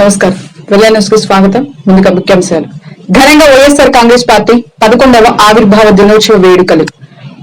నమస్కారం. ప్రజా న్యూస్ కు స్వాగతం. ముందుగా ముఖ్యాంశాలు. ఘనంగా వైఎస్ఆర్ కాంగ్రెస్ పార్టీ 11వ ఆవిర్భావ దినోత్సవ వేడుకలు.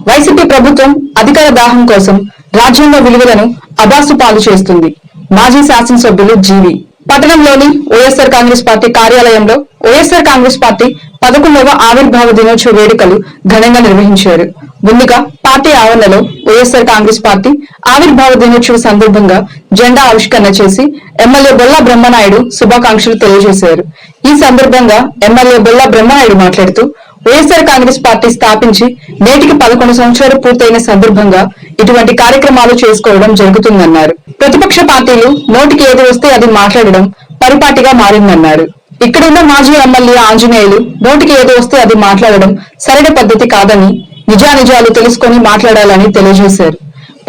వైసీపీ ప్రభుత్వం అధికార దాహం కోసం రాజ్యాంగ విలువలను అబాసు పాలు చేస్తుంది. మాజీ శాసనసభ్యులు జీవి పట్టణంలోని వైఎస్ఆర్ కాంగ్రెస్ పార్టీ కార్యాలయంలో వైఎస్ఆర్ కాంగ్రెస్ పార్టీ 11వ ఆవిర్భావ దినోత్సవ వేడుకలు ఘనంగా నిర్వహించారు. ముందుగా పార్టీ ఆవరణలో వైఎస్ఆర్ కాంగ్రెస్ పార్టీ ఆవిర్భావ దినోత్సవ సందర్భంగా జెండా ఆవిష్కరణ చేసి ఎమ్మెల్యే బొల్లా బ్రహ్మనాయుడు శుభాకాంక్షలు తెలియజేశారు. ఈ సందర్భంగా ఎమ్మెల్యే బొల్లా బ్రహ్మనాయుడు మాట్లాడుతూ వైఎస్ఆర్ కాంగ్రెస్ పార్టీ స్థాపించి నేటికి 11 సంవత్సరాలు పూర్తయిన సందర్భంగా ఇటువంటి కార్యక్రమాలు చేసుకోవడం జరుగుతుందన్నారు. ప్రతిపక్ష పార్టీలు నోటికి ఏది వస్తే అది మాట్లాడడం పరిపాటిగా మారిందన్నారు. ఇక్కడున్న మాజీ ఎమ్మెల్యే ఆంజనేయులు నోటికి ఏది వస్తే అది మాట్లాడడం సరైన పద్ధతి కాదని, నిజానిజాలు తెలుసుకొని మాట్లాడాలని తెలియజేశారు.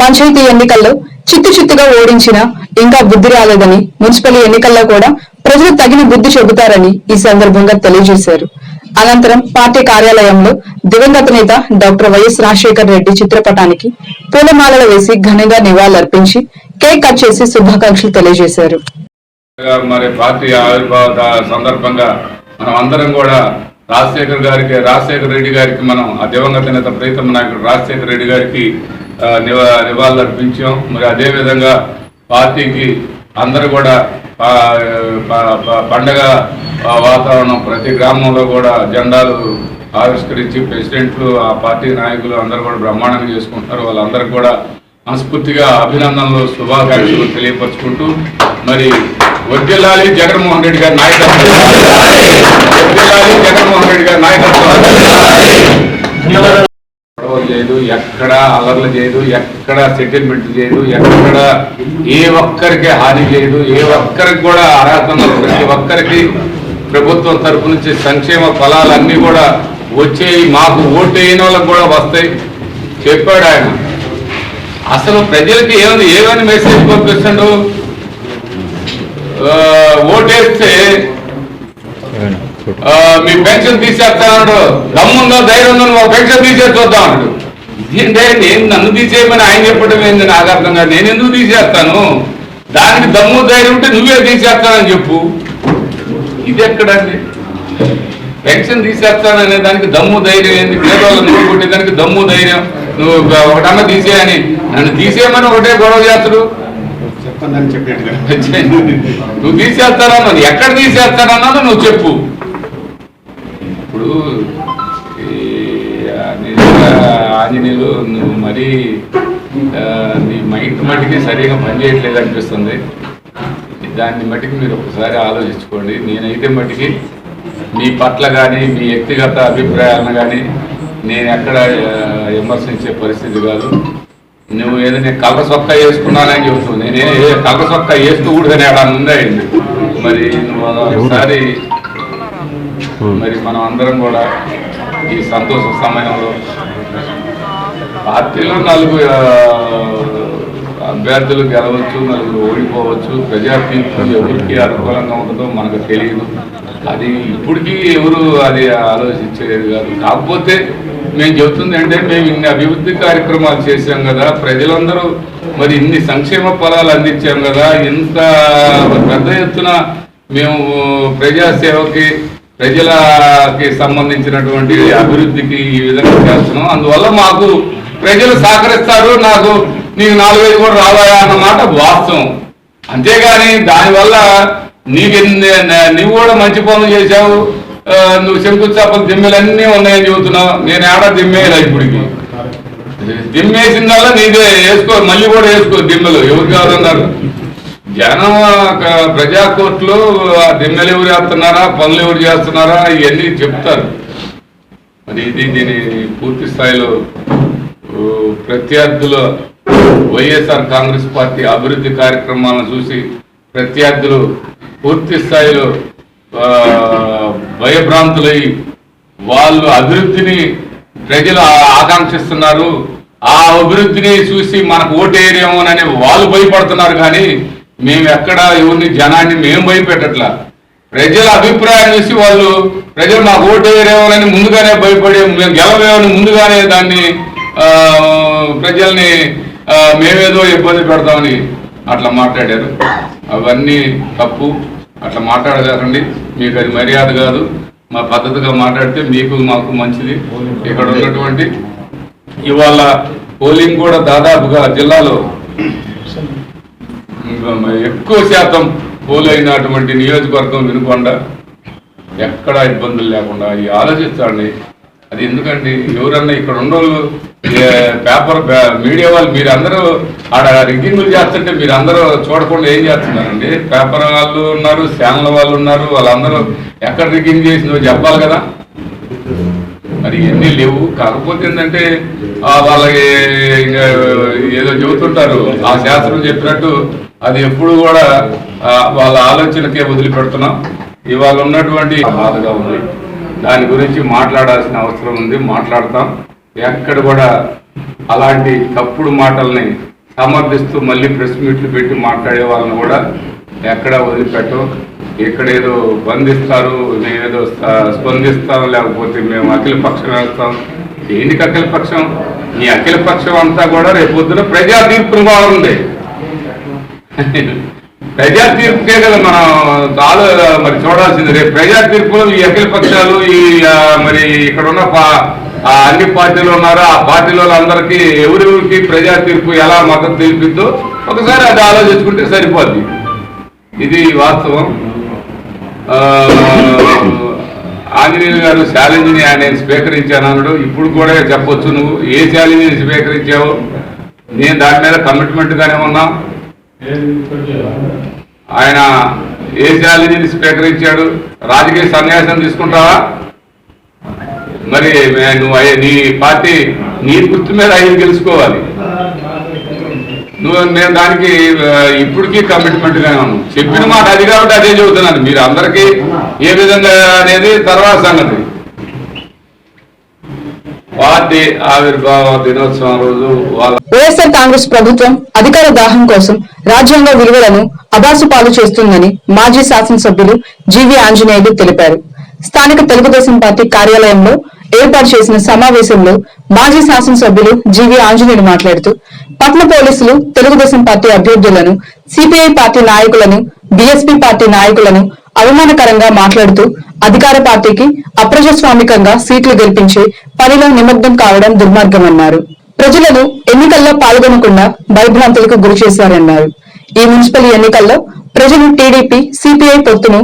పంచాయతీ ఎన్నికల్లో చిత్తుగా ఓడించినా ఇంకా బుద్ధి రాలేదని, మున్సిపల్ ఎన్నికల్లో కూడా ప్రజలు తగిన బుద్ధి చెబుతారని ఈ సందర్భంగా తెలియజేశారు. అనంతరం పార్టీ కార్యాలయంలో దివంగత నేత డాక్టర్ వైఎస్ రాజశేఖర రెడ్డి చిత్రపటానికి పూలమాలలు వేసి ఘనంగా నివాళులర్పించి కేక్ కట్ చేసి శుభాకాంక్షలు తెలియజేశారు. మరి పార్టీ ఆవిర్భావ సందర్భంగా మనం అందరం కూడా రాజశేఖర రెడ్డి గారికి మనం ఆ దివంగత నేత ప్రీతమ నాయకుడు రాజశేఖర రెడ్డి గారికి నివాళులు అర్పించాం. మరి అదేవిధంగా పార్టీకి అందరూ కూడా పండగ వాతావరణం ప్రతి గ్రామంలో కూడా జెండాలు ఆవిష్కరించి ప్రెసిడెంట్లు ఆ పార్టీ నాయకులు అందరూ కూడా బ్రహ్మాండంగా చేసుకుంటున్నారు. వాళ్ళందరికీ కూడా మనస్ఫూర్తిగా అభినందనలు శుభాకాంక్షలు తెలియపరుచుకుంటూ మరి వర్ధిల్లాలి జగన్మోహన్ రెడ్డి గారి నాయకత్వం, వర్ధిల్లాలి జగన్మోహన్ రెడ్డి గారి నాయకత్వం. గొడవలు చేయదు, ఎక్కడ అల్లర్లు చేయదు, ఎక్కడ సెటిల్మెంట్ చేయదు, ఎక్కడ ఏ ఒక్కరికి హాని చేయదు, ఏ ఒక్కరికి కూడా అర్హత ప్రతి ఒక్కరికి ప్రభుత్వం తరపు నుంచి సంక్షేమ ఫలాలన్నీ కూడా వచ్చేవి, మాకు ఓటు వేయని వాళ్ళకి కూడా వస్తాయి చెప్పాడు ఆయన. అసలు ప్రజలకి ఏమని మెసేజ్ పంపిస్తాడు? ఓటేస్తే మీ పెన్షన్ తీసేస్తాడు, దమ్ముందో ధైర్యం ఉందో మా పెన్షన్ తీసేసి చూద్దాం అన్నాడు. ఇదేంటే నేను నన్ను తీసేయమని ఆయన చెప్పడం ఏంది నాకు అర్థం కాదు. నేను ఎందుకు తీసేస్తాను? దానికి దమ్ము ధైర్యం ఉంటే నువ్వే తీసేస్తానని చెప్పు. ఇది ఎక్కడండి? పెన్షన్ తీసేస్తాననే దానికి దమ్ము ధైర్యం ఏంది? పేదవాళ్ళు నువ్వు కొట్టేదానికి దమ్ము ధైర్యం నువ్వు ఒకటన్నా తీసేయని, నన్ను తీసేయమని ఒకటే గొడవ చేస్తాడు. నువ్వు తీసేస్తానన్నా ఎక్కడ తీసేస్తానన్నా నువ్వు చెప్పు. ఇప్పుడు ఆంజనేయులు నువ్వు మరీ నీ మైండ్ మట్టికి సరిగా పనిచేయట్లేదు అనిపిస్తుంది. దాన్ని మట్టికి మీరు ఒకసారి ఆలోచించుకోండి. నేనైతే మట్టికి మీ పట్ల కానీ మీ వ్యక్తిగత అభిప్రాయాలను కానీ నేను ఎక్కడ విమర్శించే పరిస్థితి కాదు. నువ్వు ఏదో నేను కలర్ సొక్కా వేసుకున్నానని చెబుతావు. నేనే కలర్ సొక్కా వేస్తూ కూడా ఏడా ముందే అయింది. మరి నువ్వు ఒకసారి మరి మనం అందరం కూడా ఈ సంతోష సమయంలో పార్టీలో 4 అభ్యర్థులు గెలవచ్చు, 4 ఓడిపోవచ్చు. ప్రజా తీర్పు ఎవరికి అనుకూలంగా ఉంటుందో మనకు తెలియదు. అది ఇప్పటికీ ఎవరు అది ఆలోచించేది కాదు. కాకపోతే మేము చెబుతుంది అంటే మేము ఇన్ని అభివృద్ధి కార్యక్రమాలు చేశాం కదా, ప్రజలందరూ మరి ఇన్ని సంక్షేమ ఫలాలు అందించాం కదా, ఇంత పెద్ద ఎత్తున మేము ప్రజాసేవకి ప్రజలకి సంబంధించినటువంటి అభివృద్ధికి ఈ విధంగా చేస్తున్నాం. అందువల్ల మాకు ప్రజలు సహకరిస్తారు, నీకు 4-5 కూడా రావాయా అన్నమాట వాస్తవం. అంతేగాని దానివల్ల నువ్వు కూడా మంచి పనులు చేశావు, నువ్వు శంకుస్థాపన దిమ్మెలన్నీ ఉన్నాయని చెబుతున్నావు. నేను ఏడా దిమ్మేయాలి? ఇప్పటికి దిమ్మేసిందల్లా నీదే వేసుకో, మళ్ళీ కూడా వేసుకో దిమ్మెలు. ఎవరు కాదన్నారు? జనం ప్రజా కోర్టులో దిమ్మెలు ఎవరు చేస్తున్నారా, పనులు ఎవరు చేస్తున్నారా ఇవన్నీ చెప్తారు. మరి దీని పూర్తి స్థాయిలో ప్రత్యర్థుల వైఎస్ఆర్ కాంగ్రెస్ పార్టీ అభివృద్ధి కార్యక్రమాలను చూసి ప్రత్యర్థులు పూర్తి స్థాయిలో భయభ్రాంతులై వాళ్ళు అభివృద్ధిని ప్రజలు ఆకాంక్షిస్తున్నారు. ఆ అభివృద్ధిని చూసి మనకు ఓటేయరేమోనని వాళ్ళు భయపడుతున్నారు. కానీ మేము ఎక్కడ ఎవరిని జనాన్ని మేము భయపెట్టట్లా. ప్రజల అభిప్రాయం చూసి వాళ్ళు ప్రజలు మాకు ఓటేయరేమోనని ముందుగానే భయపడి మేము గెలవేమని ముందుగానే దాన్ని ప్రజల్ని మేమేదో ఇబ్బంది పెడతామని అట్లా మాట్లాడారు. అవన్నీ తప్పు. అట్లా మాట్లాడగలండి. మీకు అది మర్యాద కాదు. మా పద్ధతిగా మాట్లాడితే మీకు మాకు మంచిది. ఇక్కడ ఉన్నటువంటి ఇవాళ పోలింగ్ కూడా దాదాపుగా జిల్లాలో ఎక్కువ శాతం పోల్ అయినటువంటి నియోజకవర్గం వినుకొండ. ఎక్కడా ఇబ్బందులు లేకుండా ఈ ఆలోచించండి. అది ఎందుకండి? ఎవరన్నా ఇక్కడ ఉన్నోళ్ళు పేపర్ మీడియా వాళ్ళు మీరందరూ ఆడ రిగ్గింగ్లు చేస్తుంటే మీరందరూ చూడకుండా ఏం చేస్తున్నారండి? పేపర్ వాళ్ళు ఉన్నారు, ఛానల్ వాళ్ళు ఉన్నారు, వాళ్ళందరూ ఎక్కడ రిగ్గింగ్ చేసిందో చెప్పాలి కదా. మరి ఎన్ని లేవు. కాకపోతే ఏంటంటే వాళ్ళకి ఏదో చెబుతుంటారు, ఆ శాస్త్రం చెప్పినట్టు అది ఎప్పుడు కూడా వాళ్ళ ఆలోచనకే వదిలిపెడుతున్నాం. ఇవాళ ఉన్నటువంటి బాధగా ఉంది. దాని గురించి మాట్లాడాల్సిన అవసరం ఉంది. మాట్లాడతాం. ఎక్కడ కూడా అలాంటి తప్పుడు మాటల్ని సమర్థిస్తూ మళ్ళీ ప్రెస్ మీట్లు పెట్టి మాట్లాడే వాళ్ళని కూడా ఎక్కడా వదిలిపెట్టం. ఎక్కడేదో బంధిస్తారు, మేమేదో స్పందిస్తాం, లేకపోతే మేము అఖిల పక్షం వేస్తాం. దేనికి అఖిల పక్షం? ఈ అఖిల పక్షం అంతా కూడా రేపొద్దున ప్రజా తీర్పును కూడా ఉంది. ప్రజా తీర్పుకే కదా మనం చాలా మరి చూడాల్సింది. రేపు ప్రజా తీర్పులో ఈ అఖిల పక్షాలు ఈ మరి ఇక్కడ ఉన్న అన్ని పార్టీలు ఉన్నారో ఆ పార్టీలో అందరికీ ఎవరెవరికి ప్రజా తీర్పు ఎలా మద్దతు తెలిపిద్దో ఒకసారి అది ఆలోచించుకుంటే సరిపోద్ది. ఇది వాస్తవం. ఆంజనేయులు గారు ఛాలెంజ్ని నేను స్వీకరించాను అన్నాడు. ఇప్పుడు కూడా చెప్పొచ్చు, నువ్వు ఏ ఛాలెంజ్ని స్వీకరించావు? నేను దాని మీద కమిట్మెంట్గానే ఉన్నాం. ఆయన ఏ ఛాలెంజ్ని స్వీకరించాడు? రాజకీయ సన్యాసం తీసుకుంటావా? మరి నువ్వు నీ పార్టీ నీ గుర్తు మీద ఆయన గెలుచుకోవాలి. నేను దానికి ఇప్పటికీ కమిట్మెంట్గానే ఉన్నాను. చెప్పిన మాట అది కాబట్టి అదే చెబుతున్నాను. మీరు అందరికీ ఏ విధంగా అనేది తర్వాత సంగతి. పార్టీ ఆవిర్భావ దినోత్సవం రోజు వైఎస్ఆర్ కాంగ్రెస్ ప్రభుత్వం అధికార దాహం కోసం రాజ్యాంగ విలువలను అబాసుపాలు చేస్తుందని మాజీ శాసనసభ్యులు జీవీ ఆంజనేయులు తెలిపారు. స్థానిక తెలుగుదేశం పార్టీ కార్యాలయంలో ఏర్పాటు చేసిన సమావేశంలో మాజీ శాసనసభ్యులు జీవీ ఆంజనేయులు మాట్లాడుతూ పట్న పోలీసులు తెలుగుదేశం పార్టీ అభ్యర్థులను, సిపిఐ పార్టీ నాయకులను, బీఎస్పీ పార్టీ నాయకులను అవమానకరంగా మాట్లాడుతూ అధికార పార్టీకి అప్రజాస్వామికంగా సీట్లు గెలిపించే పనిలో నిమగ్నం కావడం దుర్మార్గమన్నారు. ప్రజలను ఎన్నికల్లో పాల్గొనకుండా భయభ్రాంతులకు గురి చేశారన్నారు. ఈ మున్సిపల్ ఎన్నికల్లో ప్రజలు టీడీపీ, సిపిఐ పొత్తును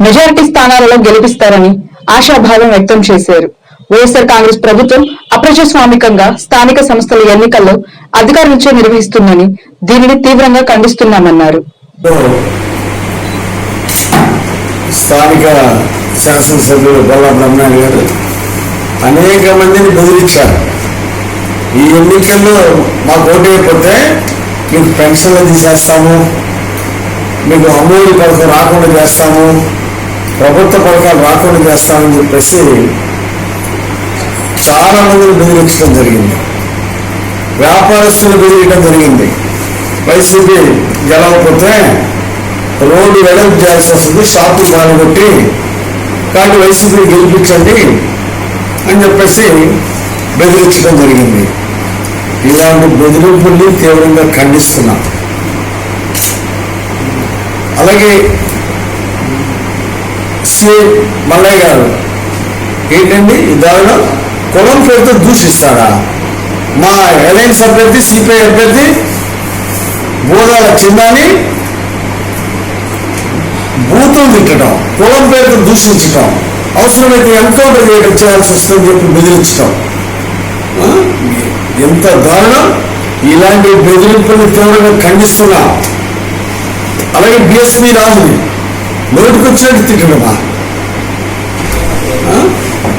మెజారిటీ స్థానాలలో గెలిపిస్తారని ఆశాభావం వ్యక్తం చేశారు. వైఎస్ఆర్ కాంగ్రెస్ ప్రభుత్వం అప్రజాస్వామికంగా స్థానిక సంస్థల ఎన్నికల్లో అధికారులచే నిర్వహిస్తుందని దీనిని తీవ్రంగా ఖండిస్తున్నామన్నారు. స్థానిక శాసనసభ్యులు బొల్ల బ్రహ్మనాయుడు గారు అనేక మందిని బెదిరించారు. ఈ ఎన్నికల్లో మాకు ఓటు అయిపోతే మీకు పెన్షన్లు తీసేస్తాము, మీకు అమూల్య పథకం రాకుండా చేస్తాము, ప్రభుత్వ పథకాలు రాకుండా చేస్తామని చెప్పేసి చాలా మందిని బెదిరించడం జరిగింది. వ్యాపారస్తులు బెదిరించడం జరిగింది. వైసీపీ గెలవకపోతే రోడ్డు వెడల్పు చేయాల్సి వస్తుంది, షాపులు పాల్గొట్టి కాబట్టి వైసీపీ గెలిపించండి అని చెప్పేసి బెదిరించడం జరిగింది. ఇలాంటి బెదిరింపుల్ని తీవ్రంగా ఖండిస్తున్నాం. అలాగే సి మల్లయ్య గారు ఏంటండి ఈ దారిలో కులం పేరుతో దూషిస్తారా? మా అలయన్స్ అభ్యర్థి, సిపిఐ అభ్యర్థి బోధాల చిన్నాని బూతులు తిట్టడం, కులం పేరుతో దూషించటం, అవసరమైతే ఎన్కౌంటర్ చేయడం చేయాల్సి వస్తుందని చెప్పి బెదిరించడం ఎంత దారుణం! ఇలాంటి బెదిరింపుల్ని తీవ్రంగా ఖండిస్తున్నాం. అలాగే బిఎస్పీ రాజుని నోటికొచ్చినట్టు తిట్టడమా,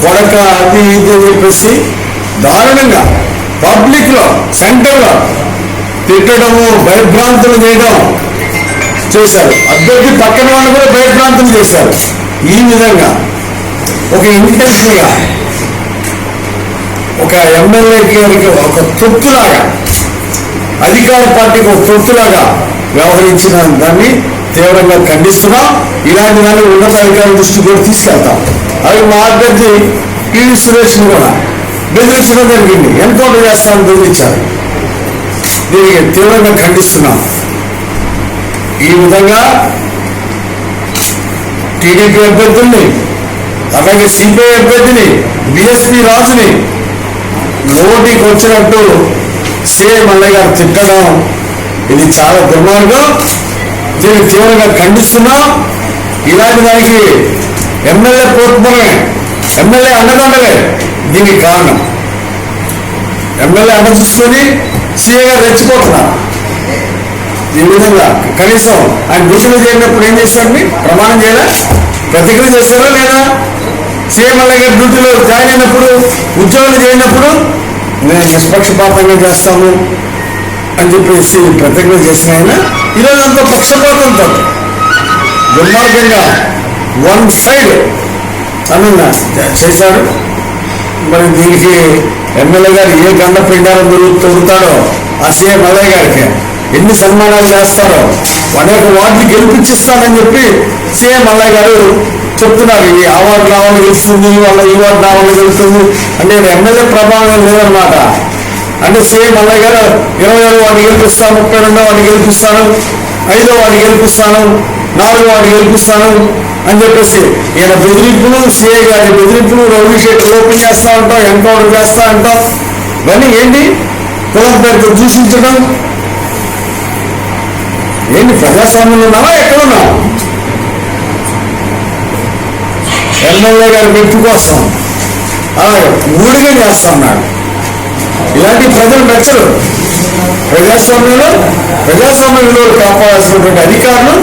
కొడక అది ఇది అని చెప్పేసి దారుణంగా పబ్లిక్ లో సెంటర్లో తిట్టడము, భయభ్రాంతులు చేయడం చేశారు. అభ్యర్థి పక్కన వాళ్ళు కూడా భయభ్రాంతులు చేశారు. ఈ విధంగా ఒక ఇంటెన్షన్ గా ఒక ఎమ్మెల్యే గారికి ఒక తొత్తులాగా, అధికార పార్టీకి ఒక తొత్తులాగా వ్యవహరించిన దాన్ని తీవ్రంగా ఖండిస్తున్నాం. ఇలాంటి దాన్ని ఉన్నతాధికారుల దృష్టి కూడా తీసుకెళ్తాం. అది మా అభ్యర్థి పివి సురేష్ కూడా బెదిరించడం జరిగింది, ఎన్కౌంటర్ చేస్తామని బెదిరించారు. దీనికి తీవ్రంగా ఖండిస్తున్నాం. ఈ విధంగా టీడీపీ అభ్యర్థుల్ని, అలాగే సిపిఐ అభ్యర్థిని, బిఎస్పీ రాజుని నోటికి వచ్చినట్టు సిఐ మల్లయ్య గారు తిట్టడం ఇది చాలా దుర్మార్గం. దీన్ని తీవ్రంగా ఖండిస్తున్నాం. ఇలాంటి దానికి ఎమ్మెల్యే ప్రోత్సాహమే, ఎమ్మెల్యే అండదండలే దీనికి కారణం. ఎమ్మెల్యే అండ చూసుకొని సిఐ గారు రెచ్చిపోతున్నారు. ఈ విధంగా కనీసం ఆయన డ్యూటీలో చేరినప్పుడు ఏం చేశారు? ప్రమాణం చేయలే, ప్రతిజ్ఞ చేశారా లేదా? సిఐ మల్లయ్య గారి డ్యూటీలో జాయిన్ అయినప్పుడు, ఉద్యోగులు చేరినప్పుడు నేను నిష్పక్షపాతంగా చేస్తాను అని చెప్పేసి ప్రతిజ్ఞ చేసిన ఆయన ఈరోజు అంత పక్షపాతంతో దుర్మార్గంగా వన్ సైడ్ అని చేశారు. మరి దీనికి ఎమ్మెల్యే గారు ఏ గండ పిండారం దొరుకుతాడో ఆ సిఐ మల్లయ్య గారికి ఎన్ని సన్మానాలు చేస్తారో, అనేక వార్డులు గెలిపించిస్తానని చెప్పి సిఐ మల్లయ్య గారు చెప్తున్నారు. ఈ అవార్డు రావాలి గెలుస్తుంది, వాళ్ళ ఈ వార్డు రావాలి గెలుస్తుంది అంటే ఎమ్మెల్యే ప్రభావం లేదన్నమాట. అంటే సిఐ మల్లయ్య గారు 27 వాడిని గెలిపిస్తాను, 32 వాడిని గెలిపిస్తాను, 5వ వాడిని గెలిపిస్తాను, 4వ వాడిని గెలిపిస్తాను అని చెప్పేసి ఈయన బెదిరింపులు, సిఐ గారి బెదిరింపులు, రౌడీ షీట్లు ఓపెన్ చేస్తా ఉంటాం, ఎన్కౌంటర్ చేస్తా ఉంటాం. ఇవన్నీ ఏంటి? కులం పేరుతో దూషించడం ఏంటి? ప్రజాస్వామ్యంలో ఉన్నావా? ఎక్కడున్నావు? ఎమ్మెల్యే గారి వ్యక్తి కోసం అలాగే ఊడిగా చేస్తా ఉన్నాడు. ఇలాంటి ప్రజలు నచ్చరు. ప్రజాస్వామ్య విలువలు కాపాడాల్సినటువంటి అధికారులు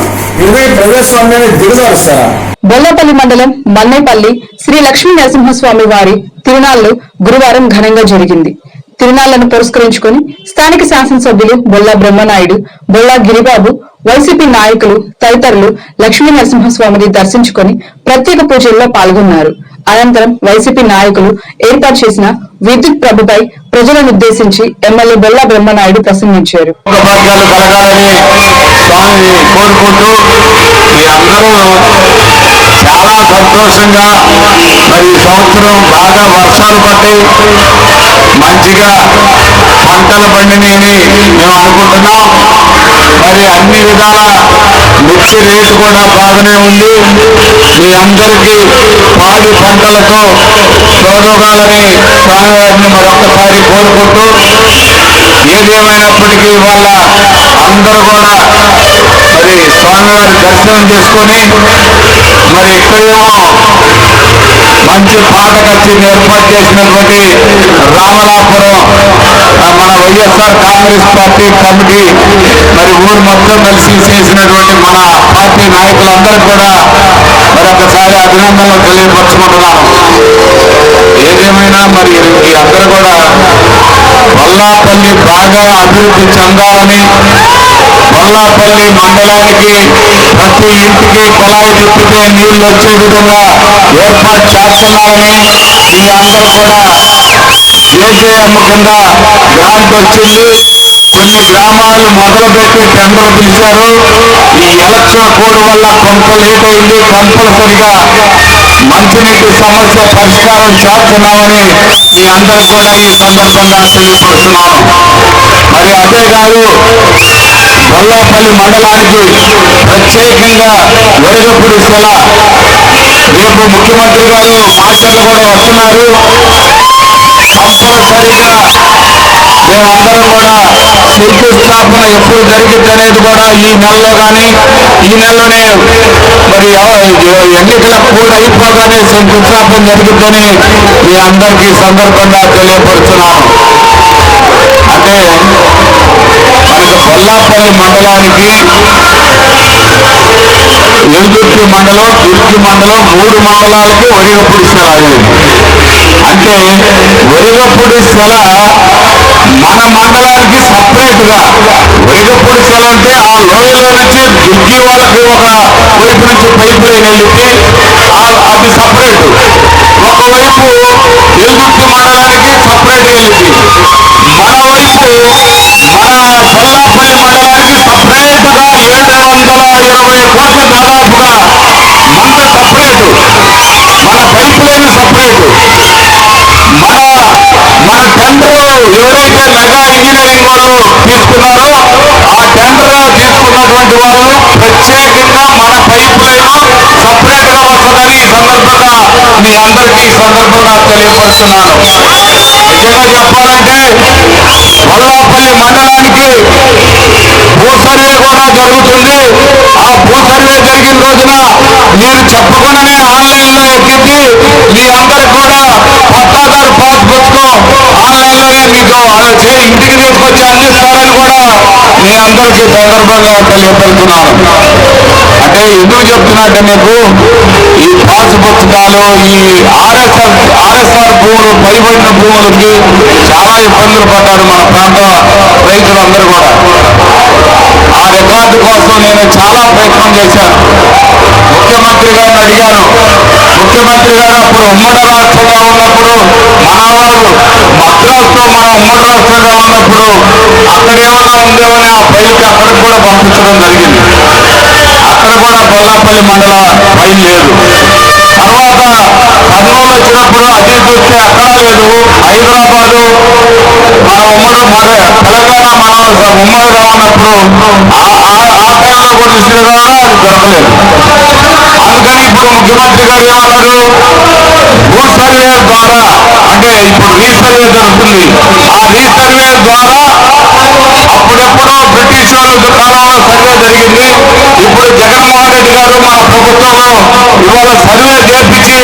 ఇరవై ప్రజాస్వామ్యాన్ని దిగజారుస్తారా? బొల్లపల్లి మండలం మన్నేపల్లి శ్రీ లక్ష్మీ నరసింహస్వామి వారి తిరునాళ్లు గురువారం ఘనంగా జరిగింది. తిరునాళ్లను పురస్కరించుకుని స్థానిక శాసనసభ్యులు బొల్లా బ్రహ్మనాయుడు, బొల్లా గిరిబాబు, వైసీపీ నాయకులు తదితరులు లక్ష్మీ నరసింహస్వామిని దర్శించుకుని ప్రత్యేక పూజల్లో పాల్గొన్నారు. అనంతరం వైసీపీ నాయకులు ఏర్పాటు చేసిన విద్యుత్ ప్రభుపై ప్రజలను ఉద్దేశించి ఎమ్మెల్యే బొల్లా బ్రహ్మనాయుడు ప్రసంగించారు. చాలా సంతోషంగా మరి ఈ సంవత్సరం బాగా వర్షాలు పట్టి మంచిగా పంటలు పండినని మేము అనుకుంటున్నాం. మరి అన్ని విధాల మిర్చి రేటు కూడా బాగానే ఉంది. మీ అందరికీ పాడి పంటలతో తోడుగాలని స్వామివారిని మరొకసారి కోరుకుంటూ, ఏదేమైనప్పటికీ వాళ్ళ అందరూ కూడా మరి స్వామివారి దర్శనం చేసుకొని మరి ఇక్కడేమో మంచి పాట కచేరీని ఏర్పాటు చేసినటువంటి రామలాపురం మన వైఎస్ఆర్ కాంగ్రెస్ పార్టీ కమిటీ మరి ఊరు మొత్తం కలిసి చేసినటువంటి మన పార్టీ నాయకులందరూ కూడా మరి ఒకసారి అభినందనలు తెలియపరచుకుంటున్నాను. ఏదేమైనా మరి ఈ అందరూ కూడా బొల్లాపల్లి బాగా అభివృద్ధి చెందాలని, బొల్లాపల్లి మండలానికి ప్రతి ఇంటికి కుళాయి తిప్పితే నీళ్లు వచ్చే విధంగా ఏర్పాటు చేస్తున్నారని మీ అందరూ కూడా ఏజేఎం కింద గ్రాంట్ వచ్చింది. కొన్ని గ్రామాలు మొదలుపెట్టి టెండర్ పిలిచారు. ఈ ఎలక్షన్ కోడ్ వల్ల కొంత లేట్ అయింది. కంపల్సరిగా మంచినీటి సమస్య పరిష్కారం చేస్తున్నామని మీ అందరూ కూడా ఈ సందర్భంగా తెలియపరుస్తున్నాను. మరి అదే కాదు, బొల్లాపల్లి మండలానికి ప్రత్యేకంగా వెలుగపూడి స్థల రేపు ముఖ్యమంత్రి గారు మాస్టర్లు కూడా వస్తున్నారు. కంపల్సరిగా మేమందరం కూడా శంకుస్థాపన ఎప్పుడు జరిగింది అనేది కూడా ఈ నెలలో కానీ ఈ నెలలోనే మరి ఎన్నికల కోడ్ అయిపోగానే శంకుస్థాపన జరుగుతుందని మీ అందరికీ సందర్భంగా తెలియపరుస్తున్నాను. అంటే మనకు బొల్లాపల్లి మండలానికి ఎల్దుర్తి మండలం, దుర్గి మండలం 3 మండలాలకి ఒరిగపూడి స్థల అంటే ఒరిగపూడి స్థల మన మండలానికి సపరేట్ గా ఒరిగపూడి స్థల అంటే ఆ లోయలో నుంచి దుర్గి వాళ్ళకి ఒక వైపు నుంచి పైపు వెళ్ళితే అది సపరేట్. ఒకవైపు ఎల్దుర్తి మండలానికి సపరేట్ వెళ్ళింది. మన వైపు మన బొల్లాపల్లి మండలానికి సపరేట్ గా 720 కోట్ల దాదాపుగా మంద సపరేట్, మన పైప్ లైన్ సపరేట్, మన టెండర్ ఎవరైతే మెగా ఇంజనీరింగ్ వాళ్ళు తీసుకున్నారో ఆ టెండర్ తీసుకున్నటువంటి వాళ్ళు ప్రత్యేకంగా మన పైప్ లైన్ సపరేట్ గా వస్తుందని ఈ సందర్భంగా మీ అందరికీ ఈ సందర్భంగా తెలియపరుస్తున్నాను. నిజంగా చెప్పాలంటే వల్లాపల్లి మండలానికి భూ సర్వే కూడా జరుగుతుంది. ఆ భూ సర్వే జరిగిన రోజున మీరు చెప్పకుండానే ఆన్లైన్ లో ఎక్కించి మీ అందరికి కూడా పట్టాదారు పాస్ పుస్తకం ఆన్లైన్ లోనే మీకు ఇంటికి తీసుకొచ్చి అందిస్తారని కూడా మీ అందరికీ సందర్భంగా తెలియపరుస్తున్నాను. అంటే ఎందుకు చెప్తున్నట్టే మీకు ఈ పాస్ పుస్తకాలు ఈ ఆర్ఎస్ఆర్ భూములు పైబడిన భూములకి చాలా ఇబ్బందులు పడ్డారు మన ప్రాంత రైతులందరూ కూడా. ఆ రికార్డు కోసం నేను చాలా ప్రయత్నం చేశాను. ముఖ్యమంత్రి గారిని అడిగాను. ముఖ్యమంత్రి గారు అప్పుడు ఉమ్మడి రాష్ట్రంగా ఉన్నప్పుడు మన వారు మద్రాసుతో మన ఉమ్మడి రాష్ట్రంగా ఉన్నప్పుడు అక్కడ ఏమన్నా ఉందేమని ఆ ఫైల్కి అక్కడికి కూడా పంపించడం జరిగింది. అక్కడ కూడా బొల్లాపల్లి మండల ఫైల్ లేదు. తర్వాత కర్నూలు వచ్చినప్పుడు అది చూస్తే అక్కడ లేదు. హైదరాబాదు మన తెలంగాణ మన ఉమ్మడిగా ఉన్నప్పుడు ఆ టైంలో కూడా చూసిన కూడా అది దొరకలేదు. అందుకని ఇప్పుడు ముఖ్యమంత్రి గారు ఏమన్నారు, భూ సర్వే ద్వారా అంటే ఇప్పుడు రీసర్వే జరుగుతుంది. ఆ రీసర్వే ద్వారా అప్పుడెప్పుడో బ్రిటిష్ వాళ్ళ కాలంలో సర్వే జరిగింది. ఇప్పుడు జగన్మోహన్ రెడ్డి గారు మన ప్రభుత్వంలో ఇవాళ సర్వే చేపించి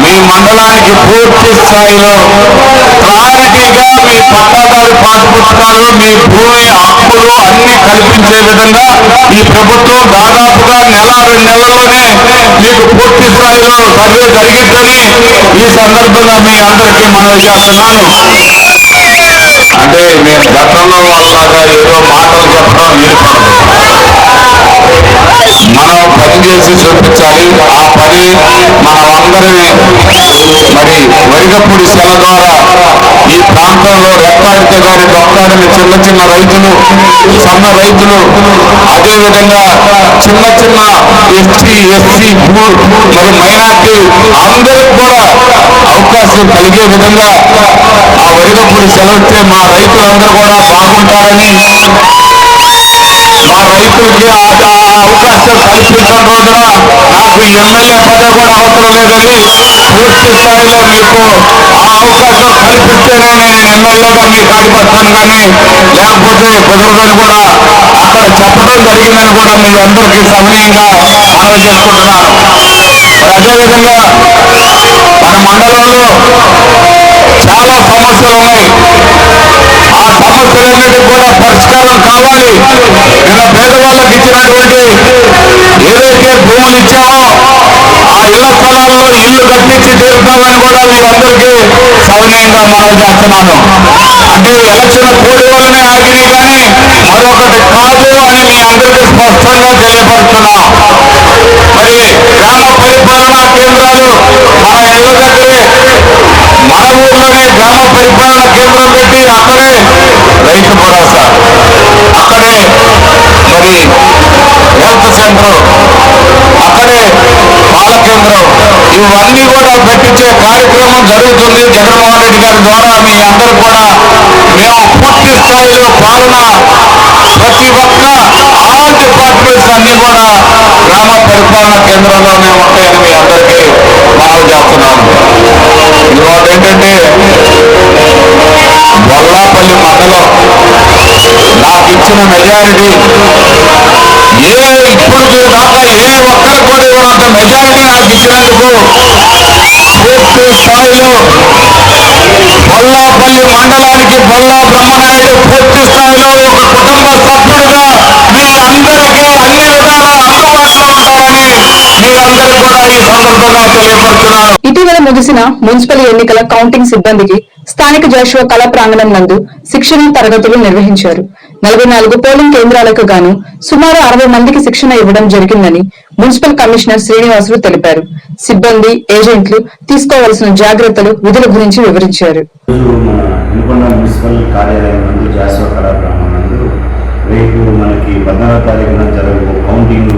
మీ మండలానికి పూర్తి స్థాయిలో క్లారిటీగా మీ పట్టాదారు పాస్ పుస్తకాలు మీ భూమి హక్కులు అన్ని కల్పించే విధంగా ఈ ప్రభుత్వం దాదాపుగా నెల 2 నెలల్లోనే మీకు పూర్తి స్థాయిలో సర్వే జరిగిద్దని ఈ సందర్భంగా మీ అందరికీ మనవి చేస్తున్నాను. అంటే నేను గతంలో వాళ్ళలాగా ఏదో మాటలు చెప్పడం వీలుపడదు. మనం పని చేసి చూపించాలి. ఆ పని మనమందరినీ మరి వరిగపూడి సెల ద్వారా ఈ ప్రాంతంలో రెక్కాడితే గాని దొక్కాడని చిన్న చిన్న రైతులు, సన్న రైతులు, అదేవిధంగా చిన్న చిన్న ఎస్టీ మరి మైనార్టీ అందరికి కూడా అవకాశం కలిగే విధంగా ఆ వరిగపూడి సెలవుతే మా రైతులందరూ కూడా బాగుంటారని, మా రైతులకి అవకాశం కల్పించిన రోజున నాకు ఎమ్మెల్యే పదవి కూడా అవసరం లేదని పూర్తి స్థాయిలో మీకు ఆ అవకాశం కల్పిస్తేనే నేను ఎమ్మెల్యేగా మీకు అడిపడతాను, కానీ లేకపోతే కుదరదని కూడా అక్కడ చెప్పడం జరిగిందని కూడా మీ అందరికీ సమయంగా మనవి చేసుకుంటున్నాను. అదేవిధంగా మన మండలంలో చాలా సమస్యలు ఉన్నాయి. ఆ సమస్యలన్నిటికీ కూడా పరిష్కారం కావాలి. ఇలా పేదవాళ్ళకి ఇచ్చినటువంటి ఏదైతే భూములు ఇచ్చామో ఆ ఇళ్ల స్థలాల్లో ఇల్లు కట్టించి తీరుతామని కూడా మీ అందరికీ సవినయంగా మనవి చేస్తున్నాను. అంటే ఎలక్షన్ కోడి వల్లనే ఆగినాయి కానీ మరొకటి కాదు అని మీ అందరికీ స్పష్టంగా తెలియపరుస్తున్నాం. మరి గ్రామ పరిపాలనా కేంద్రాలు మన ఇళ్ల దగ్గరే, మన ఊర్లోనే గ్రామ పరిపాలనా కేంద్రం పెట్టి అక్కడే రైతు భరోసా, అక్కడే మరి హెల్త్ సెంటర్, అక్కడే పాల కేంద్రం, ఇవన్నీ కూడా పెట్టించే కార్యక్రమం జరుగుతుంది జగన్మోహన్ రెడ్డి గారి ద్వారా. మీ అందరూ కూడా మేము పూర్తి స్థాయిలో పాలన ప్రతి ఒక్క ఆల్ డిపార్ట్మెంట్స్ అన్ని కూడా గ్రామ పరిపాలనా కేంద్రంలోనే ఉంటాయని మీ అందరికీ మనవి చేస్తున్నాను. ఇంకోటి ఏంటంటే వల్లాపల్లి మండలం నాకు ఇచ్చిన మెజారిటీ ఇప్పుడు దాకా ఏ ఒక్కరికి కూడా ఇవ్వనంత మెజారిటీ నాకు ఇచ్చినందుకు పూర్తి స్థాయిలో వల్లాపల్లి మండలానికి బొల్లా బ్రహ్మనాయుడు పూర్తి స్థాయిలో ఒక కుటుంబ సభ్యుడిగా మీ అందరికీ అన్ని విధాలా అందుబాటులో ఉంటారని మీ అందరూ కూడా ఈ సందర్భంగా తెలియపరుస్తున్నాను. ఇటీవల ముగిసిన మున్సిపల్ ఎన్నికల కౌంటింగ్ సిబ్బందికి స్థానిక జాషువా కళా ప్రాంగణం నందు శిక్షణ తరగతులు నిర్వహించారు. 44 పోలింగ్ కేంద్రాలకు గాను సుమారు 60 మందికి శిక్షణ ఇవ్వడం జరిగిందని మున్సిపల్ కమిషనర్ శ్రీనివాసులు తెలిపారు. సిబ్బంది, ఏజెంట్లు తీసుకోవాల్సిన జాగ్రత్తలు, విధుల గురించి వివరించారు. మున్సిపల్ కార్యాలయం నందు జాషువా కళా ప్రాంగణం నందు రేపు మనకి 14వ తారీఖున జరగబో కౌంటింగ్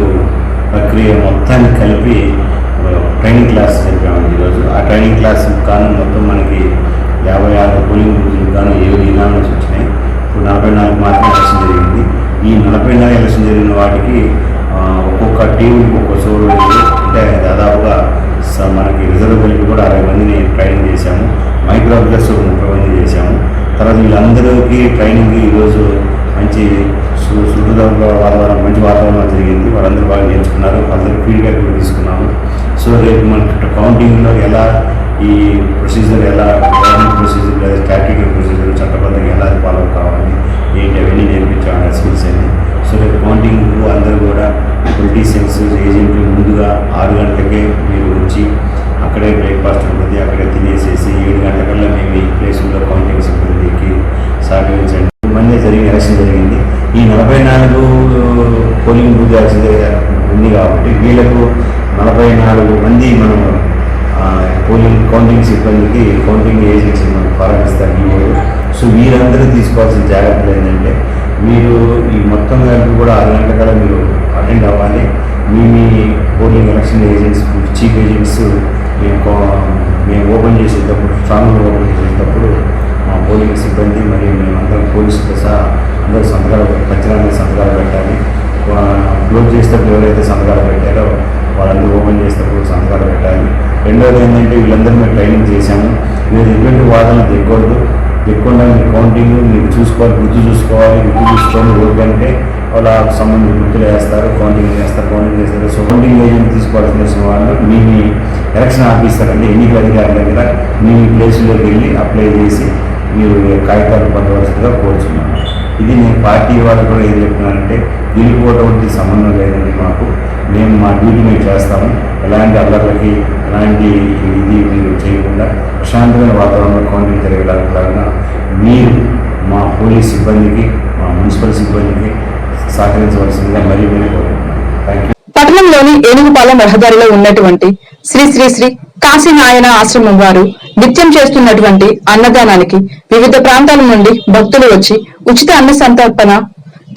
ప్రక్రియ మొత్తాన్ని కలిపి ట్రైనింగ్ క్లాస్ జరిపామండి ఈరోజు. ఆ ట్రైనింగ్ క్లాస్ కాను మొత్తం మనకి 56 పోలింగ్ బూత్లకు గాను 7 ఇనామ్స్ వచ్చినాయి. ఇప్పుడు 44 మాత్రమే ఎలక్షన్ జరిగింది. ఈ 44 ఎలక్షన్ జరిగిన వాటికి ఒక్కొక్క టీంకి ఒక్కొక్క సోలు అంటే దాదాపుగా మనకి రిజర్వ్ కలిపి కూడా 60 మందిని ట్రైనింగ్ చేశాము. మైక్రో అబ్జర్వర్స్ 30 మంది చేశాము. తర్వాత వీళ్ళందరికీ ట్రైనింగ్ ఈరోజు మంచి వాతావరణం మంచి వాతావరణం జరిగింది. వాళ్ళందరూ బాగా నేర్చుకున్నారు. వాళ్ళందరూ ఫీడ్బ్యాక్ కూడా తీసుకున్నాము. సో రేపు మనకి కౌంటింగ్లో ఎలా ఈ ప్రొసీజర్ ఎలా గవర్నమెంట్ ప్రొసీజర్ లేదా స్టాట్యూటరీ ప్రొసీజర్ చట్టబద్ధంగా ఎలా ఫాలో కావాలి ఏంటి అవన్నీ నేర్పించాము స్కిల్స్ అని. సో రేపు కౌంటింగ్ అందరూ కూడా పొలిటీషియన్స్ ఏజెంట్లు ముందుగా 6 గంటలకే మీరు వచ్చి అక్కడే బ్రేక్ఫాస్ట్ ఉంటుంది, అక్కడే తినేసేసి 7 గంటలకల్లా మేము ఈ ప్లేసుల్లో కౌంటింగ్ సిబ్బందికి సహకరించండి. మంది జరిగిన ఎలక్షన్ జరిగింది. ఈ 44 పోలింగ్ బూత్ ఎలక్షన్ ఉంది కాబట్టి వీళ్ళకు 44 మంది మనం కౌంటింగ్ సిబ్బందికి కౌంటింగ్ ఏజెన్సీ మనం ప్రారంభిస్తారు ఈరోజు. సో వీరందరూ తీసుకోవాల్సిన జాగ్రత్తలు ఏంటంటే మీరు ఈ మొత్తం కలిపి కూడా 6 గంటల కల్లా మీరు అటెండ్ అవ్వాలి. మీ polling election agents chief agents మేము ఓపెన్ చేసేటప్పుడు స్ట్రాంగ్గా ఓపెన్ చేసేటప్పుడు మా పోలింగ్ సిబ్బంది మరియు మేమందరం పోలీసులతో సహా అందరూ ఖచ్చితంగా సంతకాలు పెట్టాలి. క్లోజ్ చేసేటప్పుడు ఎవరైతే సంతకాలు పెట్టారో వాళ్ళందరూ ఓపెన్ చేసేటప్పుడు సంతకాలు పెట్టాలి. రెండోది ఏంటంటే వీళ్ళందరూ మేము ట్రైనింగ్ చేశాము. మీరు ఎటువంటి వాదనలు తెక్కకుండా మీరు కౌంటింగ్ మీరు చూసుకోవాలి, గుర్తు చూసుకొని ఓకంటే వాళ్ళకు సంబంధించిన గుర్తులు వేస్తారు, కౌంటింగ్ చేస్తారు. సో కౌంటింగ్ ఏజెంట్ తీసుకోవాల్సిన వాళ్ళు మీ ఎలక్షన్ ఆఫీసర్ అంటే ఎన్నికల అధికారుల దగ్గర మీ ప్లేసుల్లోకి వెళ్ళి అప్లై చేసి మీరు కాగితాలు పొందవలసిందిగా కోరుచున్నాను. ఇది నేను పార్టీ వాళ్ళు కూడా ఏం చెప్తున్నానంటే గెలిపోవడానికి సంబంధం లేదండి. మేము మా డ్యూటీ మేము చేస్తాము. ఎలాంటి అల్లర్లకి ఎలాంటి ఇది మీరు చేయకుండా ప్రశాంతమైన వాతావరణంలో కౌంటింగ్ జరిగేలాగా మీరు మా పోలీస్ సిబ్బందికి మా మున్సిపల్ సిబ్బందికి సహకరించవలసిందిగా మరీ కోరుకుంటున్నాను. Thank you. పట్టణంలోని ఏనుగుపాలెం రహదారిలో ఉన్నటువంటి శ్రీ శ్రీ శ్రీ కాశీనాయన ఆశ్రమం వారు నిత్యం చేస్తున్నటువంటి అన్నదానానికి వివిధ ప్రాంతాల నుండి భక్తులు వచ్చి ఉచిత అన్న సంతర్పణ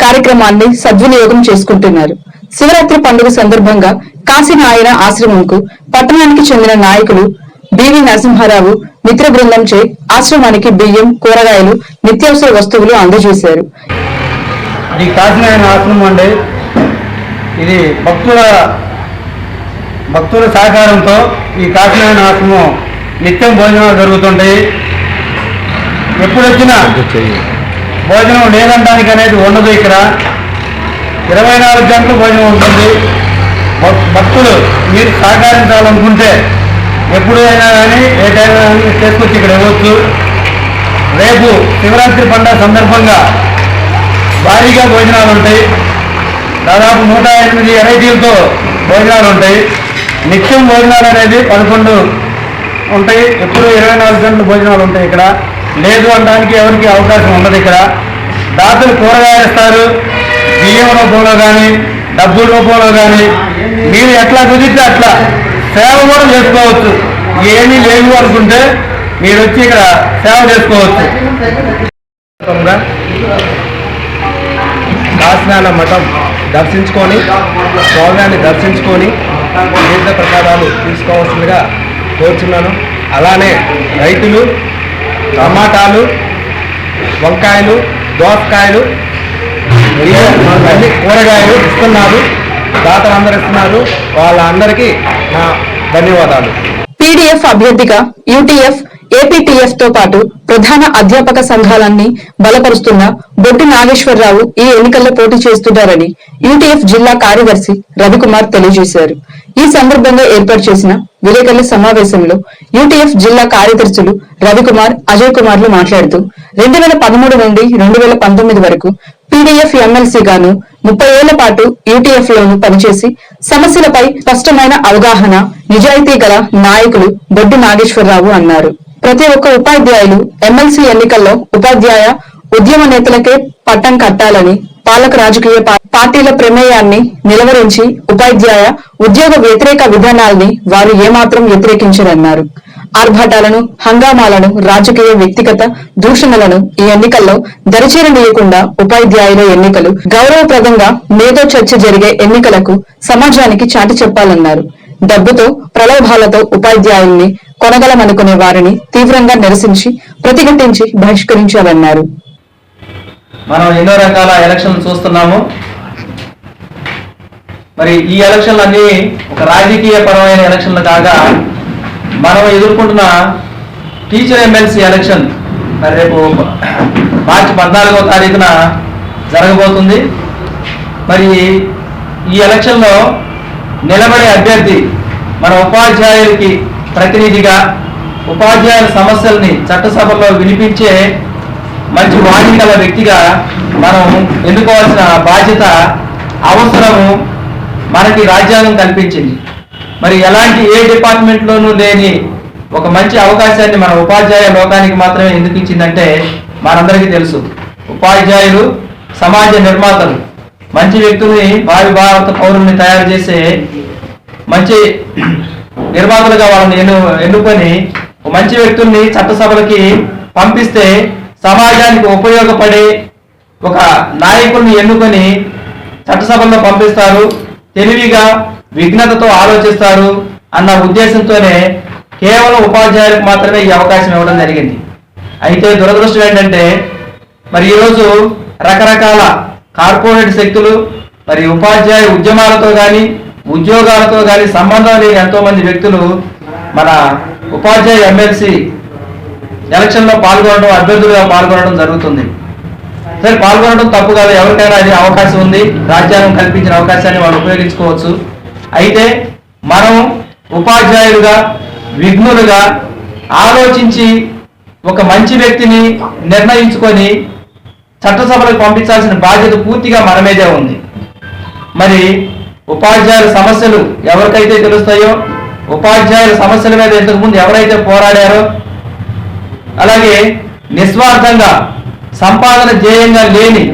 కార్యక్రమాన్ని సద్వినియోగం చేసుకుంటున్నారు. శివరాత్రి పండుగ సందర్భంగా కాశీనాయన ఆశ్రమంకు పట్టణానికి చెందిన నాయకులు బివి నరసింహారావు మిత్ర బృందంచే ఆశ్రమానికి బియ్యం, కూరగాయలు, నిత్యావసర వస్తువులు అందజేశారు. ఈ కాశీనాయన ఆశ్రమం అండి, ఇది భక్తుల సహకారంతో ఈ కాశీనాయన ఆశ్రమం నిత్యం భోజనాలు జరుగుతుంటాయి. ఎప్పుడు వచ్చినా భోజనం లేదంటానికి అనేది ఉండదు. ఇక్కడ 24 గంటలు భోజనం ఉంటుంది. భక్తులు మీరు సహకరించాలనుకుంటే ఎప్పుడైనా కానీ ఏ టైం చేసుకొచ్చి ఇక్కడ ఇవ్వచ్చు. రేపు శివరాత్రి పండుగ సందర్భంగా భారీగా భోజనాలు ఉంటాయి. దాదాపు 108 వెరైటీలతో భోజనాలు ఉంటాయి. నిత్యం భోజనాలు అనేది 11 ఉంటాయి. ఎప్పుడు 24 గంటలు భోజనాలు ఉంటాయి. ఇక్కడ లేదు అనడానికి ఎవరికి అవకాశం ఉండదు. ఇక్కడ దాతలు కూరగాయలు ఇస్తారు, బియ్యం రూపంలో కానీ డబ్బుల రూపంలో కానీ మీరు ఎట్లా కుదిరితే అట్లా సేవ కూడా చేసుకోవచ్చు. ఏమీ లేవు అనుకుంటే మీరు వచ్చి ఇక్కడ సేవ చేసుకోవచ్చు. కాశీనాయన మఠం దర్శించుకొని స్వామిని దర్శించుకొని తీర్థ ప్రసాదాలు తీసుకోవాల్సిందిగా కోరుచున్నాను. అలానే రైతులు టమాటాలు, వంకాయలు, దోసకాయలు, అన్ని కూరగాయలు ఇస్తున్నారు. దాతలందరూ ఇస్తున్నారు. వాళ్ళందరికీ నా ధన్యవాదాలు. పీడీఎఫ్ అభ్యర్థిగా యూటీఎఫ్, ఏపీటీఎఫ్ తో పాటు ప్రధాన అధ్యాపక సంఘాలన్నీ బలపరుస్తున్న బొడ్డు నాగేశ్వరరావు ఈ ఎన్నికల్లో పోటీ చేస్తున్నారని యూటీఎఫ్ జిల్లా కార్యదర్శి రవికుమార్ తెలియజేశారు. ఈ సందర్భంగా ఏర్పాటు చేసిన విలేకరుల సమావేశంలో యూటీఎఫ్ జిల్లా కార్యదర్శులు రవికుమార్, అజయ్ కుమార్లు మాట్లాడుతూ 2013 నుండి 2019 వరకు పీడీఎఫ్ ఎమ్మెల్సీ గాను 30 ఏళ్ల పాటు యూటీఎఫ్ లోను పనిచేసి సమస్యలపై స్పష్టమైన అవగాహన, నిజాయితీ గల నాయకులు బొడ్డు నాగేశ్వరరావు అన్నారు. ప్రతి ఒక్క ఉపాధ్యాయులు ఎమ్మెల్సీ ఎన్నికల్లో ఉపాధ్యాయ ఉద్యమ నేతలకే పట్టం కట్టాలని, పాలక రాజకీయ పార్టీల ప్రమేయాన్ని నిలవరించి ఉపాధ్యాయ ఉద్యోగ వ్యతిరేక విధానాల్ని వారు ఏమాత్రం వ్యతిరేకించరన్నారు. ఆర్భాటాలను, హంగామాలను, రాజకీయ వ్యక్తిగత దూషణలను ఈ ఎన్నికల్లో దరిచేరనీయకుండా ఉపాధ్యాయుల ఎన్నికలు గౌరవప్రదంగా మేధో చర్చ జరిగే ఎన్నికలకు సమాజానికి చాటి చెప్పాలన్నారు. డబ్బుతో, ప్రలోభాలతో ఉపాధ్యాయుల్ని కొనగలమనుకునే వారిని తీవ్రంగా నిరసించి ప్రతిఘటించి బహిష్కరించాలన్నారు. మనం ఎన్నో రకాల ఎలక్షన్లు చూస్తున్నాము. మరి ఈ ఎలక్షన్లు అన్ని ఒక రాజకీయ పరమైన ఎలక్షన్లు కాగా మనం ఎదుర్కొంటున్న టీచర్ ఎమ్మెల్సీ ఎలక్షన్ మరి రేపు మార్చి 14వ తారీఖున జరగబోతుంది. మరి ఈ ఎలక్షన్లో నిలబడే అభ్యర్థి మన ఉపాధ్యాయులకి ప్రతినిధిగా ఉపాధ్యాయుల సమస్యల్ని చట్టసభలో వినిపించే మంచి వాణి గల వ్యక్తిగా మనం ఎన్నుకోవాల్సిన బాధ్యత అవసరము మనకి రాజ్యాంగం కల్పించింది. మరి ఎలాంటి ఏ డిపార్ట్మెంట్లోనూ లేని ఒక మంచి అవకాశాన్ని మన ఉపాధ్యాయ లోకానికి మాత్రమే ఎందుకు ఇచ్చిందంటే మనందరికీ తెలుసు, ఉపాధ్యాయులు సమాజ నిర్మాతలు, మంచి వ్యక్తుల్ని భావి భారత పౌరుల్ని తయారు చేసే మంచి నిర్మాతలుగా వాళ్ళని ఎన్నుకొని మంచి వ్యక్తుల్ని చట్టసభలకి పంపిస్తే సమాజానికి ఉపయోగపడే ఒక నాయకుల్ని ఎన్నుకొని చట్టసభల్లో పంపిస్తారు, తెలివిగా విఘ్నతతో ఆలోచిస్తారు అన్న ఉద్దేశంతోనే కేవలం ఉపాధ్యాయులకు మాత్రమే ఈ అవకాశం ఇవ్వడం జరిగింది. అయితే దురదృష్టం ఏంటంటే మరి ఈరోజు రకరకాల కార్పొరేట్ శక్తులు మరి ఉపాధ్యాయ ఉద్యమాలతో కానీ ఉద్యోగాలతో కానీ సంబంధం లేని ఎంతో మంది వ్యక్తులు మన ఉపాధ్యాయ ఎమ్మెల్సీ ఎలక్షన్లో పాల్గొనడం, అభ్యర్థులుగా పాల్గొనడం జరుగుతుంది. సరే, పాల్గొనడం తప్పు కాదు, ఎవరికైనా అది అవకాశం ఉంది, రాజ్యాంగం కల్పించిన అవకాశాన్ని వాళ్ళు ఉపయోగించుకోవచ్చు. అయితే మనం ఉపాధ్యాయులుగా విఘ్నులుగా ఆలోచించి ఒక మంచి వ్యక్తిని నిర్ణయించుకొని చట్టసభలకు పంపించాల్సిన బాధ్యత పూర్తిగా మన మీదే ఉంది. మరి ఉపాధ్యాయుల సమస్యలు ఎవరికైతే తెలుస్తాయో, ఉపాధ్యాయుల సమస్యల మీద ఇంతకుముందు ఎవరైతే పోరాడారో, అలాగే నిస్వార్థంగా సంపాదన ధ్యేయంగా లేని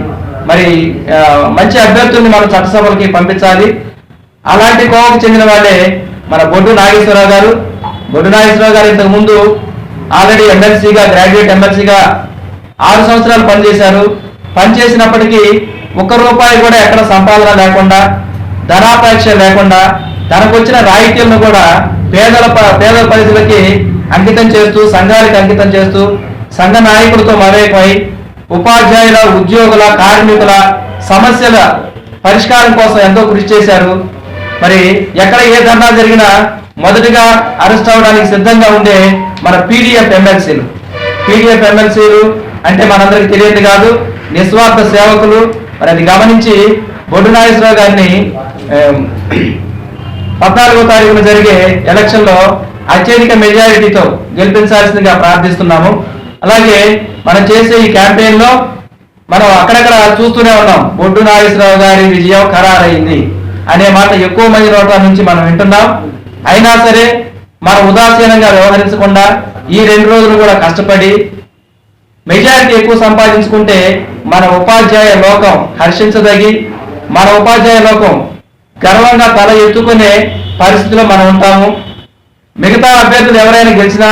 మరి మంచి అభ్యర్థుల్ని మనం చట్టసభలకి పంపించాలి. అలాంటి కోవకు చెందిన వాళ్ళే మన బొడ్డు నాగేశ్వరరావు గారు. బొడ్డు నాగేశ్వరరావు గారు ఇంతకుముందు ఆల్రెడీ ఎమ్మెల్సీగా, గ్రాడ్యుయేట్ ఎమ్మెల్సీగా 6 సంవత్సరాలు పనిచేశారు. పనిచేసినప్పటికీ ₹1 కూడా ఎక్కడ సంపాదన లేకుండా, ధనాపేక్ష లేకుండా తనకు వచ్చిన రాయితీలను కూడా పేద ప్రజలకి అంకితం చేస్తూ, సంఘానికి అంకితం చేస్తూ, సంఘ నాయకులతో మమేకమై ఉపాధ్యాయుల, ఉద్యోగుల, కార్మికుల సమస్యల పరిష్కారం కోసం ఎంతో కృషి చేశారు. మరి ఎక్కడ ఏ ధర్నా జరిగినా మొదటిగా అరెస్ట్ అవడానికి సిద్ధంగా ఉండే మన పీడీఎఫ్ ఎమ్మెల్సీలు అంటే మనందరికి తెలియదు కాదు, నిస్వార్థ సేవకులు. మరి అది గమనించి బొడ్డు నాగేశ్వరరావు గారిని 14వ తారీఖున జరిగే ఎలక్షన్లో అత్యధిక మెజారిటీతో గెలిపించాల్సిందిగా ప్రార్థిస్తున్నాము. అలాగే మనం చేసే ఈ క్యాంపెయిన్ లో మనం అక్కడక్కడ చూస్తూనే ఉన్నాం, బొడ్డు నాగేశ్వరరావు గారి విజయం ఖరారైంది అనే మాట ఎక్కువ మంది నోట్ల నుంచి మనం వింటున్నాం. అయినా సరే మనం ఉదాసీనంగా వ్యవహరించకుండా ఈ 2 రోజులు కూడా కష్టపడి మెజారిటీ ఎక్కువ సంపాదించుకుంటే మన ఉపాధ్యాయ లోకం హర్షించదగి, మన ఉపాధ్యాయ లోకం గర్వంగా తల ఎత్తుకునే పరిస్థితిలో మనం ఉంటాము. మిగతా అభ్యర్థులు ఎవరైనా గెలిచినా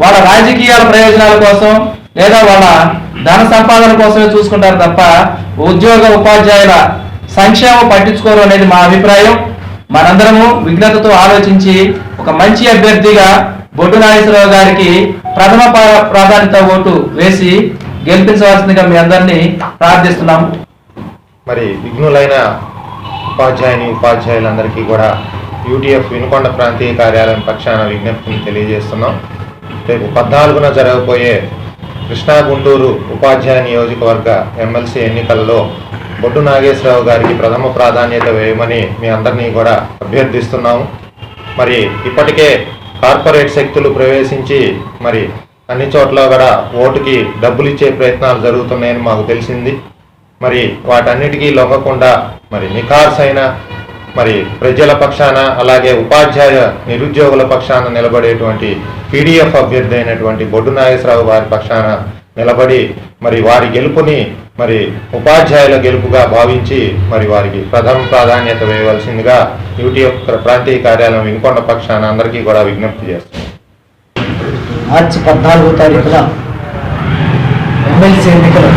వాళ్ళ రాజకీయాల ప్రయోజనాల కోసం లేదా వాళ్ళ ధన సంపాదన కోసమే చూసుకుంటారు తప్ప ఉద్యోగ ఉపాధ్యాయుల సంక్షేమం పట్టించుకోరు అనేది మా అభిప్రాయం. మనందరము విఘ్నతతో ఆలోచించి ఒక మంచి అభ్యర్థిగా బొడ్డు నాగేశ్వరరావు గారికి ప్రథమ ప్రాధాన్యత ఓటు వేసి గెలిపించవలసిందిగా మీ అందరినీ ప్రార్థిస్తున్నాం. మరి విఘ్నులైన ఉపాధ్యాయులందరికీ కూడా యూటీఎఫ్ వినుకొండ ప్రాంతీయ కార్యాలయం పక్షాన విజ్ఞప్తిని తెలియజేస్తున్నాం. రేపు 14న జరగబోయే కృష్ణా గుంటూరు ఉపాధ్యాయ నియోజకవర్గ ఎమ్మెల్సీ ఎన్నికల్లో బొడ్డు నాగేశ్వరరావు గారికి ప్రథమ ప్రాధాన్యత వేయమని మీ అందరినీ కూడా అభ్యర్థిస్తున్నాము. మరి ఇప్పటికే కార్పొరేట్ శక్తులు ప్రవేశించి మరి అన్ని చోట్ల కూడా ఓటుకి డబ్బులు ఇచ్చే ప్రయత్నాలు జరుగుతున్నాయని మాకు తెలిసింది. మరి వాటన్నిటికీ లొంగకుండా మరి నిఖార్సైన మరి ప్రజల పక్షాన అలాగే ఉపాధ్యాయ నిరుద్యోగుల పక్షాన నిలబడేటువంటి పీడీఎఫ్ అభ్యర్థి అయినటువంటి బొడ్డు నాగేశ్వరరావు వారి పక్షాన నిలబడి మరి వారి గెలుపుని మరి ఉపాధ్యాయుల గెలుపుగా భావించి మరి వారికి ప్రథమ ప్రాధాన్యత వేయవలసిందిగా యూటీఎఫ్ ప్రాంతీయ కార్యాలయం వినుకొండ పక్షాన అందరికీ కూడా విజ్ఞప్తి చేస్తాం. మార్చి 14వ తారీఖున ఎమ్మెల్సీ ఎన్నికలు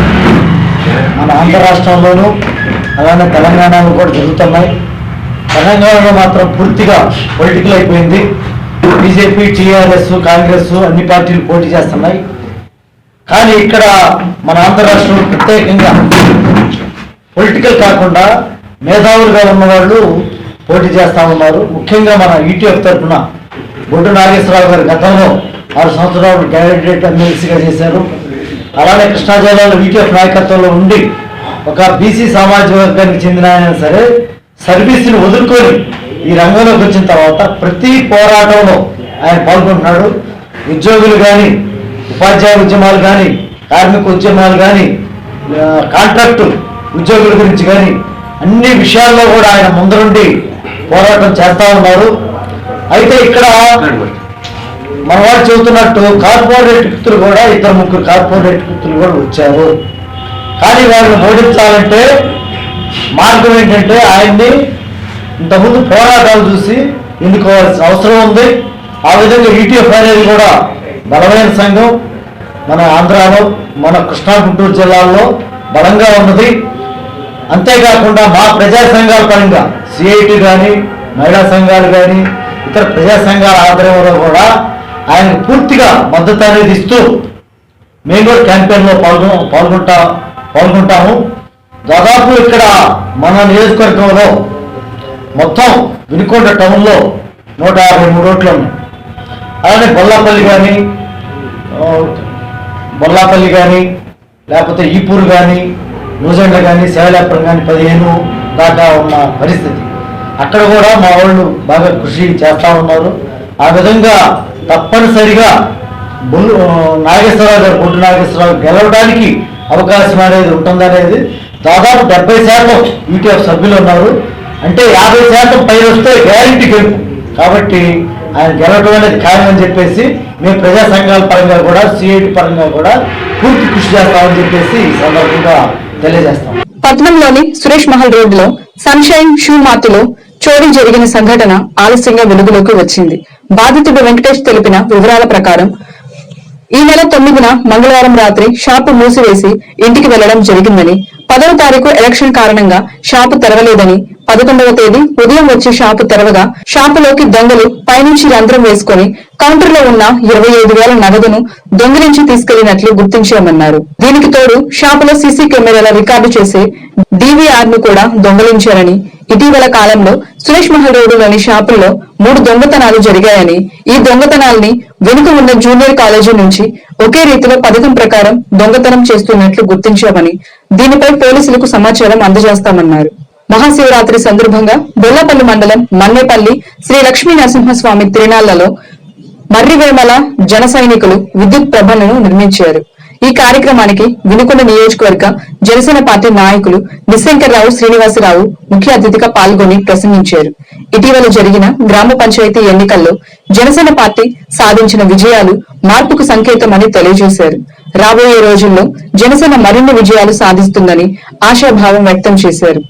మన ఆంధ్ర రాష్ట్రంలోనూ అలానే తెలంగాణలో కూడా జరుగుతున్నాయి. తెలంగాణలో మాత్రం పూర్తిగా పొలిటికల్ అయిపోయింది. బీజేపీ, టీఆర్ఎస్, కాంగ్రెస్ అన్ని పార్టీలు పోటీ చేస్తున్నాయి. కానీ ఇక్కడ మన ఆంధ్ర రాష్ట్రంలో ప్రత్యేకంగా పొలిటికల్ కాకుండా మేధావులుగా ఉన్నవాళ్ళు పోటీ చేస్తా ఉన్నారు. ముఖ్యంగా మన ఈటీఎఫ్ తరఫున బొడ్డు నాగేశ్వరరావు గారు గతంలో 6 సంవత్సరాలు క్యాండిడేట్ ఎమ్మెల్సీగా చేశారు. అలానే కృష్ణా జిల్లాలో ఈటీఎఫ్ నాయకత్వంలో ఉండి ఒక బీసీ సామాజిక వర్గానికి చెందిన ఆయన సరే సర్వీస్ని వదులుకొని ఈ రంగంలోకి వచ్చిన తర్వాత ప్రతి పోరాటంలో ఆయన పాల్గొంటున్నాడు. ఉద్యోగులు కానీ, ఉపాధ్యాయ ఉద్యమాలు కానీ, కార్మిక ఉద్యమాలు కానీ, కాంట్రాక్టు ఉద్యోగుల గురించి కానీ అన్ని విషయాల్లో కూడా ఆయన ముందరుండి పోరాటం చేస్తూ ఉన్నారు. అయితే ఇక్కడ మన వాడు చెబుతున్నట్టు కార్పొరేట్ వ్యక్తులు కూడా 2-3 కార్పొరేట్ వ్యక్తులు కూడా వచ్చారు. కానీ వారిని ఓడించాలంటే మార్గం ఏంటంటే ఆయన్ని ఇంతకుముందు పోరాటాలు చూసి ఎన్నుకోవాల్సిన అవసరం ఉంది. ఆ విధంగా ఈటీఎఫ్ అనేది కూడా బలమైన సంఘం మన ఆంధ్రాలో, మన కృష్ణా గుంటూరు జిల్లాల్లో బలంగా ఉన్నది. అంతేకాకుండా మా ప్రజా సంఘాల పరంగా సిఐటి కానీ, మహిళా సంఘాలు కానీ, ఇతర ప్రజా సంఘాల ఆధ్వర్యంలో కూడా ఆయనకు పూర్తిగా మద్దతు అనేది ఇస్తూ మేము కూడా క్యాంపెయిన్లో పాల్గొంటాము. దాదాపు ఇక్కడ మన నియోజకవర్గంలో మొత్తం వినుకొండ టౌన్లో 153 ఓట్లు ఉన్నాయి. అలానే బొల్లాపల్లి కానీ లేకపోతే ఈపూర్ కానీ, నూజెండ్ల కానీ, శైలాపురం కానీ 15 దాకా ఉన్న పరిస్థితి. అక్కడ కూడా మా వాళ్ళు బాగా కృషి చేస్తూ ఉన్నారు. ఆ విధంగా తప్పనిసరిగా బొడ్డు నాగేశ్వరరావు గెలవడానికి అవకాశం అనేది ఉంటుందనేది దాదాపు 70% ఈటీఎఫ్ సభ్యులు ఉన్నారు. అంటే 50% పైన వస్తే గ్యారంటీ గెలుపు. కాబట్టి ఆయన గెలవడం అనేది ఖాయం అని చెప్పేసి మేము ప్రజా సంఘాల పరంగా కూడా, సిఐటి పరంగా కూడా పూర్తి కృషి చేస్తామని చెప్పేసి ఈ సందర్భంగా తెలియజేస్తాం. పట్నంలోని సురేష్ మహల్ రోడ్డులో సన్షైన్ షూ మార్టులో చోరీ జరిగిన సంఘటన ఆలస్యంగా వెలుగులోకి వచ్చింది. బాధితుడు వెంకటేష్ తెలిపిన వివరాల ప్రకారం ఈ నెల 9న మంగళవారం రాత్రి షాపు మూసివేసి ఇంటికి వెళ్లడం జరిగిందని, 10వ తారీఖు ఎలక్షన్ కారణంగా షాపు తెరవలేదని, 11వ తేదీ ఉదయం వచ్చి షాపు తెరవగా షాపులోకి దొంగలు పైనుంచి రంధ్రం వేసుకుని కౌంటర్లో ఉన్న 25,000 నగదును దొంగిలించి తీసుకెళ్లినట్లు గుర్తించామన్నారు. దీనికి తోడు షాపులో సీసీ కెమెరాల రికార్డు చేసే డీవీఆర్ ను కూడా దొంగిలించారని, ఇటీవల కాలంలో సురేష్ మహల్ రోడ్డులోని షాపుల్లో 3 దొంగతనాలు జరిగాయని, ఈ దొంగతనాల్ని వెనుక ఉన్న జూనియర్ కాలేజీ నుంచి ఒకే రీతిలో పథకం ప్రకారం దొంగతనం చేస్తున్నట్లు గుర్తించామని, దీనిపై పోలీసులకు సమాచారం అందజేస్తామన్నారు. మహాశివరాత్రి సందర్భంగా బొల్లపల్లి మండలం మన్నేపల్లి శ్రీ లక్ష్మీ నరసింహస్వామి తిరునాళ్లలో మర్రివేమల జన సైనికులు విద్యుత్ ప్రభను నిర్మించారు. ఈ కార్యక్రమానికి వినుకొండ నియోజకవర్గ జనసేన పార్టీ నాయకులు నిశంకర్రావు శ్రీనివాసరావు ముఖ్య అతిథిగా పాల్గొని ప్రసంగించారు. ఇటీవల జరిగిన గ్రామ పంచాయతీ ఎన్నికల్లో జనసేన పార్టీ సాధించిన విజయాలు మార్పుకు సంకేతమని తెలియజేశారు. రాబోయే రోజుల్లో జనసేన మరిన్ని విజయాలు సాధిస్తుందని ఆశాభావం వ్యక్తం చేశారు.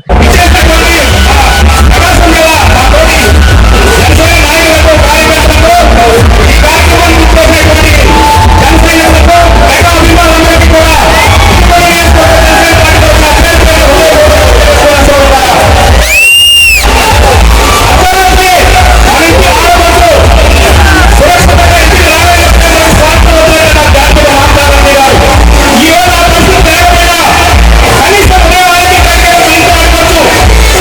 ఈ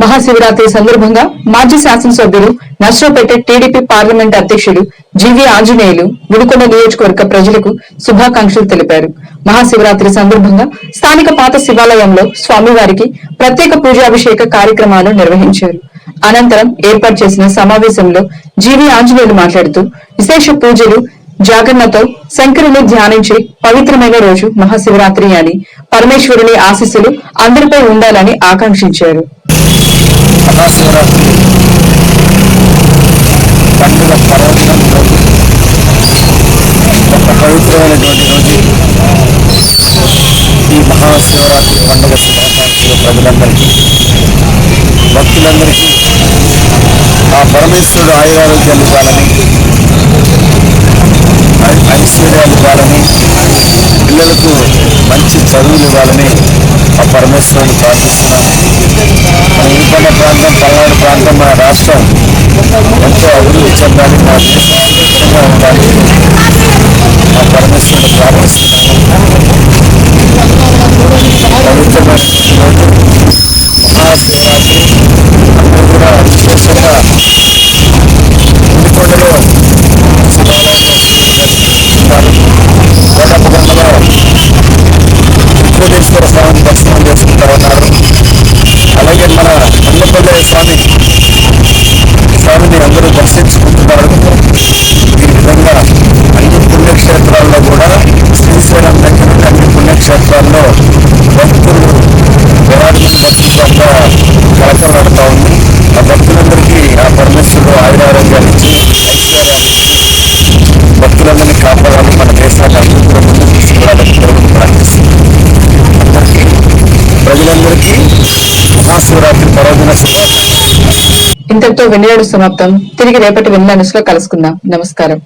మహాశివరాత్రి సందర్భంగా మాజీ శాసనసభ్యులు నర్సరావుపేట టీడీపీ పార్లమెంట్ అధ్యక్షులు జీవీ ఆంజనేయులు వినుకొండ నియోజకవర్గ ప్రజలకు శుభాకాంక్షలు తెలిపారు. మహాశివరాత్రి సందర్భంగా స్థానిక పాత శివాలయంలో స్వామివారికి ప్రత్యేక పూజాభిషేక కార్యక్రమాలు నిర్వహించారు. అనంతరం ఏర్పాటు చేసిన సమావేశంలో జీవీ ఆంజనేయులు మాట్లాడుతూ విశేష పూజలు జాగరణతో శంకరుని ధ్యానించే పవిత్రమైన రోజు మహాశివరాత్రి అని పరమేశ్వరుని ఆశీస్సులు అందరిపై ఉండాలని ఆకాంక్షించారు. మహాశివరాత్రి పండుగ పర్వదినం రోజు ఒక పవిత్రమైనటువంటి రోజు. ఈ మహాశివరాత్రి పండుగ శుభాకాంక్షలు ప్రజలందరికీ, భక్తులందరికీ ఆ పరమేశ్వరుడు ఆయురారోగ్యాలు ఇవ్వాలని, ఐశ్వర్యాలు ఇవ్వాలని, పిల్లలకు మంచి చదువులు ఇవ్వాలని ఆ పరమేశ్వరుడు ప్రార్థిస్తున్నాను. మన వినుకొండ ప్రాంతం, పల్నాడు ప్రాంతం, మన రాష్ట్రం ఎంతో అభివృద్ధి చెందాలి, మన దేశం సుభిక్షంగా ఉండాలి ఆ పరమేశ్వరుడు ప్రార్థిస్తున్నాను. పవిత్రమైనటువంటి రోజు మహాశివరాత్రి. అందరూ కూడా విశేషంగా వినుకొండలో శివాలయంలో దర్శించుకుంటారు. కోటప్పకొండలో వెంకటేశ్వర స్వామిని దర్శనం చేసుకుంటూ ఉన్నారు. అలాగే మన అన్నపల్లి స్వామిని అందరూ దర్శించుకుంటున్నారు. ఈ విధంగా అన్ని పుణ్యక్షేత్రాల్లో కూడా శ్రీశైలం దగ్గర అన్ని పుణ్యక్షేత్రాల్లో భక్తులు వేలాదిని భక్తులతో కలకలాడుతూ ఉంది. ఆ భక్తులందరికీ ఆ పరమేశ్వరుడు ఆయురారోగ్యాలు ఇచ్చి ఐశ్వర్యాలు భక్తులందరినీ కాపాడాలి, మన దేశాన్ని అభివృద్ధిలో ముందుకు తీసుకురావాలని దేవుడు ప్రార్థిస్తుంది. అందరికీ, ప్రజలందరికీ మహాశివరాత్రి పర్వదిన శుభాకాంక్షలు. ఇంతటితో వెన్నెడు సమాప్తం. తిరిగి రేపటి వెన్నెల న్యూస్ లో కలుసుకుందాం. నమస్కారం.